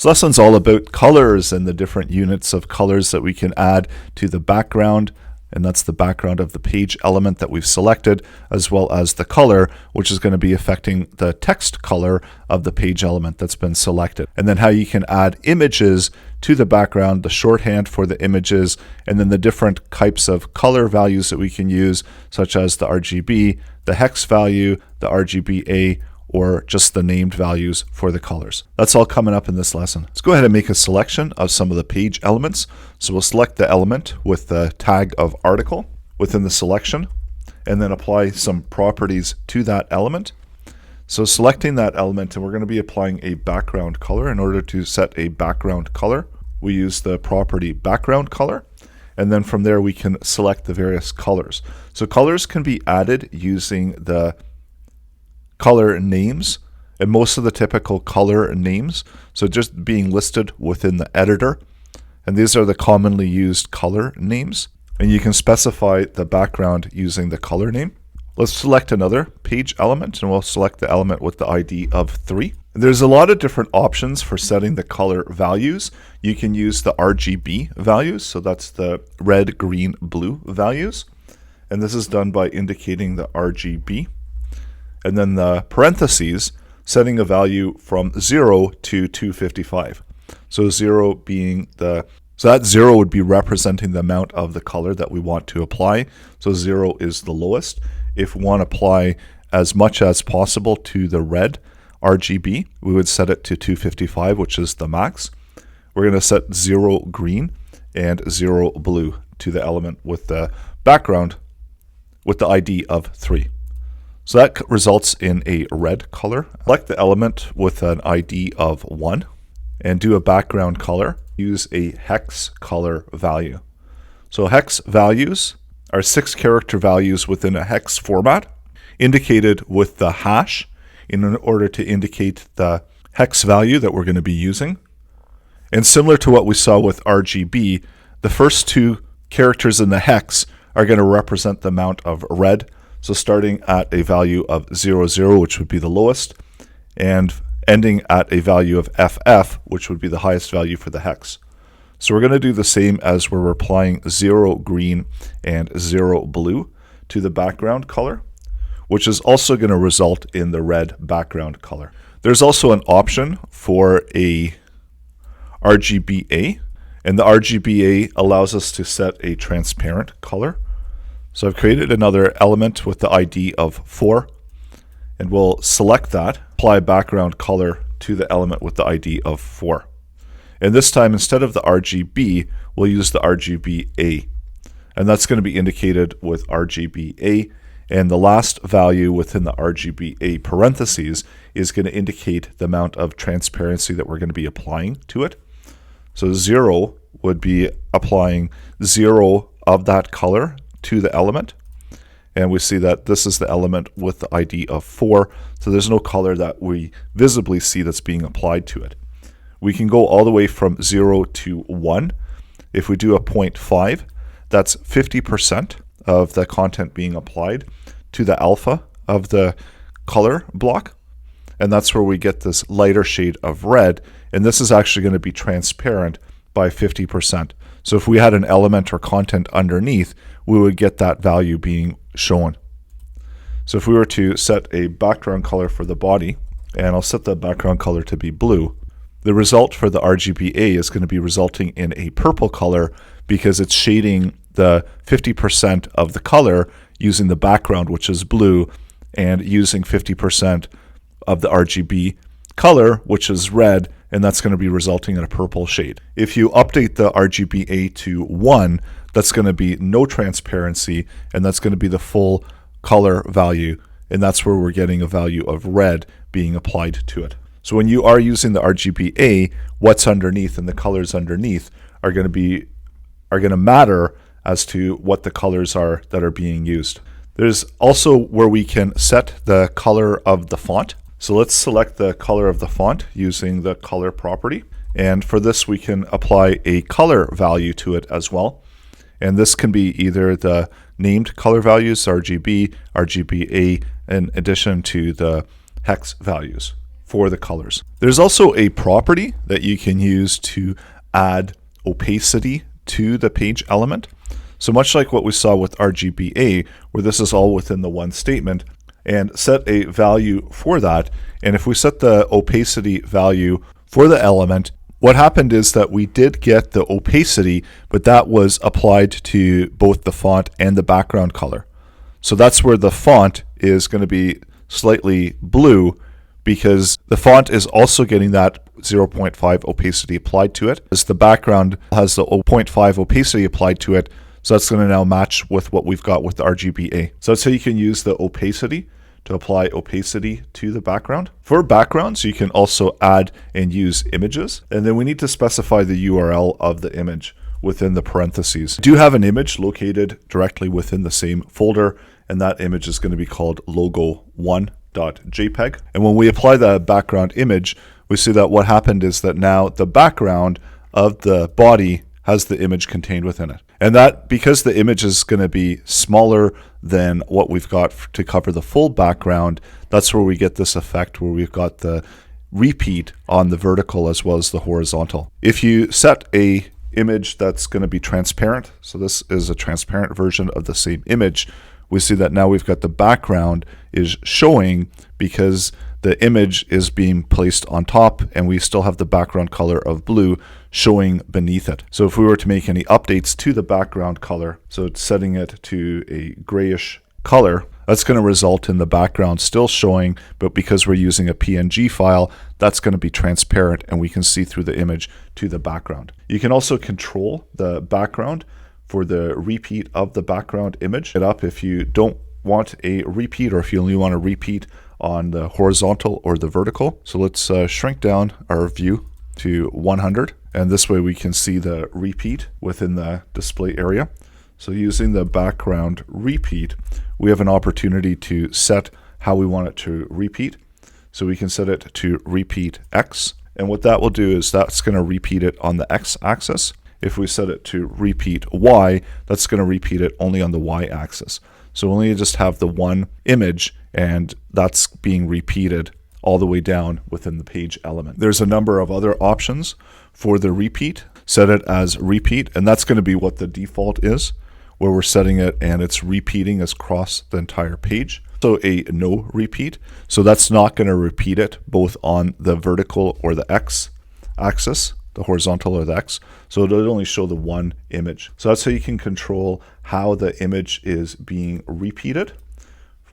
This lesson's all about colors and the different units of colors that we can add to the background, and that's the background of the page element that we've selected, as well as the color, which is going to be affecting the text color of the page element that's been selected. And then how you can add images to the background, the shorthand for the images, and then the different types of color values that we can use, such as the RGB, the hex value, the Rgba, or just the named values for the colors. That's all coming up in this lesson. Let's go ahead and make a selection of some of the page elements. So we'll select the element with the tag of article within the selection, and then apply some properties to that element. So selecting that element, and we're going to be applying a background color. In order to set a background color, we use the property background color, and then from there we can select the various colors. So colors can be added using the color names, and most of the typical color names, so just being listed within the editor, and these are the commonly used color names, and you can specify the background using the color name. Let's select another page element, and we'll select the element with the ID of 3. There's a lot of different options for setting the color values. You can use the RGB values, so that's the red, green, blue values, and this is done by indicating the RGB. And then the parentheses, setting a value from 0 to 255. So 0 being so that 0 would be representing the amount of the color that we want to apply. So 0 is the lowest. If we want to apply as much as possible to the red RGB, we would set it to 255, which is the max. We're going to set 0 green and 0 blue to the element with the background with the ID of 3. So that results in a red color. Select the element with an ID of 1 and do a background color. Use a hex color value. So hex values are 6 character values within a hex format, indicated with the hash in order to indicate the hex value that we're going to be using. And similar to what we saw with RGB, the first 2 characters in the hex are going to represent the amount of red. So starting at a value of 00, which would be the lowest, and ending at a value of FF, which would be the highest value for the hex. So we're going to do the same as we're applying 0 green and 0 blue to the background color, which is also going to result in the red background color. There's also an option for a Rgba, and the Rgba allows us to set a transparent color. So I've created another element with the ID of 4, and we'll select that, apply background color to the element with the ID of 4. And this time, instead of the RGB, we'll use the Rgba, and that's going to be indicated with Rgba, and the last value within the Rgba parentheses is going to indicate the amount of transparency that we're going to be applying to it. So 0 would be applying 0 of that color to the element, and we see that this is the element with the ID of 4, so there's no color that we visibly see that's being applied to it. We can go all the way from 0 to 1. If we do a 0.5, that's 50% of the content being applied to the alpha of the color block, and that's where we get this lighter shade of red, and this is actually going to be transparent by 50%. So if we had an element or content underneath, we would get that value being shown. So if we were to set a background color for the body, and I'll set the background color to be blue, the result for the Rgba is going to be resulting in a purple color because it's shading the 50% of the color using the background, which is blue, and using 50% of the RGB color, which is red, and that's going to be resulting in a purple shade. If you update the Rgba to 1, that's going to be no transparency, and that's going to be the full color value, and that's where we're getting a value of red being applied to it. So when you are using the Rgba, what's underneath and the colors underneath are going to matter as to what the colors are that are being used. There's also where we can set the color of the font. So let's select the color of the font using the color property. And for this, we can apply a color value to it as well. And this can be either the named color values, RGB, RGBA, in addition to the hex values. for the colors. There's also a property that you can use to add opacity to the page element. So much like what we saw with Rgba, where this is all within the one statement, and set a value for that. And if we set the opacity value for the element, what happened is that we did get the opacity, but that was applied to both the font and the background color. So that's where the font is going to be slightly blue, because the font is also getting that 0.5 opacity applied to it, as the background has the 0.5 opacity applied to it. So that's going to now match with what we've got with the Rgba. So that's how you can use the opacity to apply opacity to the background. For backgrounds, you can also add and use images. And then we need to specify the URL of the image within the parentheses. We do have an image located directly within the same folder, and that image is going to be called logo1.jpg. And when we apply the background image, we see that what happened is that now the background of the body has the image contained within it. And that, because the image is going to be smaller than what we've got to cover the full background, that's where we get this effect where we've got the repeat on the vertical as well as the horizontal. If you set a image that's going to be transparent, so this is a transparent version of the same image, we see that now we've got the background is showing because the image is being placed on top, and we still have the background color of blue showing beneath it. So if we were to make any updates to the background color, so it's setting it to a grayish color, that's going to result in the background still showing, but because we're using a PNG file, that's going to be transparent and we can see through the image to the background. You can also control the background for the repeat of the background image. If you don't want a repeat, or if you only want a repeat on the horizontal or the vertical. So let's shrink down our view to 100, and this way we can see the repeat within the display area. So using the background repeat, we have an opportunity to set how we want it to repeat. So we can set it to repeat X, and what that will do is that's going to repeat it on the X axis. If we set it to repeat Y, that's going to repeat it only on the Y axis. So only just have the one image, and that's being repeated all the way down within the page element. There's a number of other options for the repeat. Set it as repeat, and that's going to be what the default is, where we're setting it and it's repeating across the entire page. So a no repeat, so that's not going to repeat it both on the vertical or the X axis, the horizontal or the X, so it'll only show the one image. So that's how you can control how the image is being repeated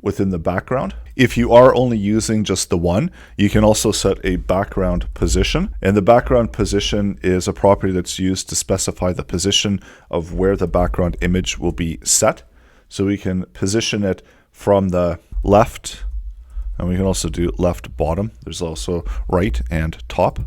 within the background. If you are only using just the one, you can also set a background position, and the background position is a property that's used to specify the position of where the background image will be set. So we can position it from the left, and we can also do left bottom. There's also right and top.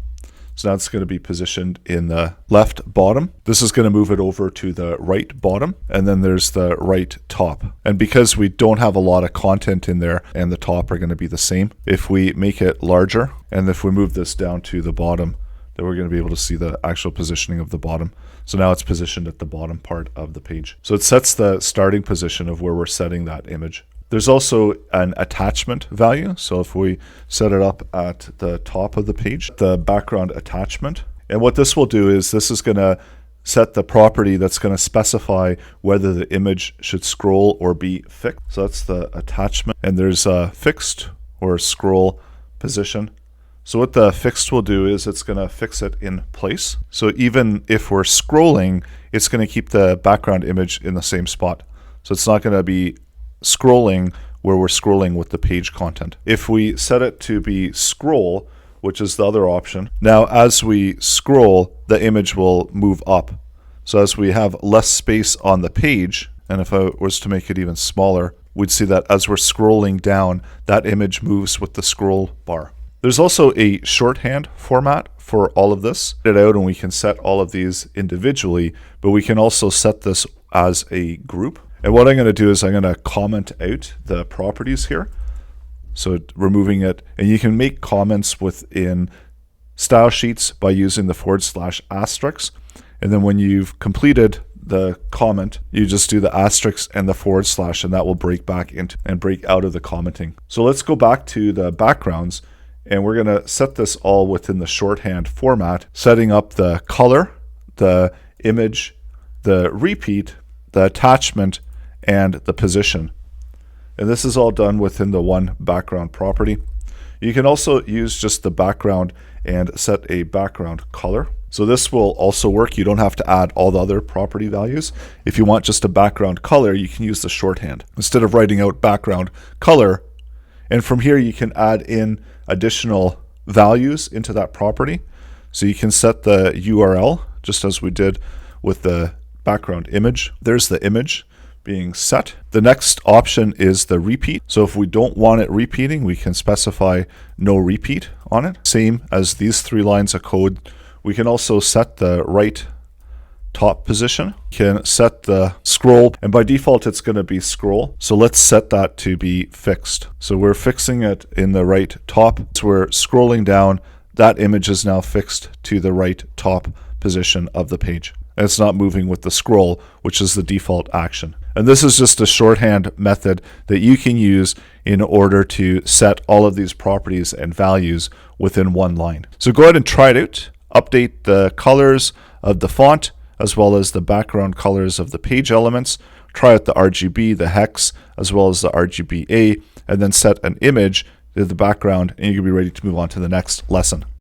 So now it's going to be positioned in the left bottom. This is going to move it over to the right bottom, and then there's the right top. And because we don't have a lot of content in there, and the top are going to be the same, if we make it larger, and if we move this down to the bottom, then we're going to be able to see the actual positioning of the bottom. So now it's positioned at the bottom part of the page. So it sets the starting position of where we're setting that image. There's also an attachment value. So if we set it up at the top of the page, the background attachment, and what this will do is this is going to set the property that's going to specify whether the image should scroll or be fixed. So that's the attachment, and there's a fixed or scroll position. So what the fixed will do is it's going to fix it in place. So even if we're scrolling, it's going to keep the background image in the same spot. So it's not going to be scrolling where we're scrolling with the page content. If we set it to be scroll, which is the other option, now as we scroll, the image will move up. So as we have less space on the page, and if I was to make it even smaller, we'd see that as we're scrolling down, that image moves with the scroll bar. There's also a shorthand format for all of this. Get it out, and we can set all of these individually, but we can also set this as a group. And what I'm going to do is I'm going to comment out the properties here. So removing it, and you can make comments within style sheets by using the /*. And then when you've completed the comment, you just do the asterisk and the /, and that will break back into and break out of the commenting. So let's go back to the backgrounds, And we're going to set this all within the shorthand format, setting up the color, the image, the repeat, the attachment, and the position. And this is all done within the one background property. You can also use just the background and set a background color. So this will also work. You don't have to add all the other property values. If you want just a background color, you can use the shorthand instead of writing out background color. And from here, you can add in additional values into that property. So you can set the URL just as we did with the background image. There's the image being set. The next option is the repeat. So if we don't want it repeating, we can specify no repeat on it. Same as these 3 lines of code. We can also set the right top position. You can set the scroll, and by default it's going to be scroll. So let's set that to be fixed. So we're fixing it in the right top. So we're scrolling down. That image is now fixed to the right top position of the page. And it's not moving with the scroll, which is the default action. And this is just a shorthand method that you can use in order to set all of these properties and values within one line. So go ahead and try it out. Update the colors of the font as well as the background colors of the page elements. Try out the RGB, the hex, as well as the RGBA, and then set an image to the background, and you can be ready to move on to the next lesson.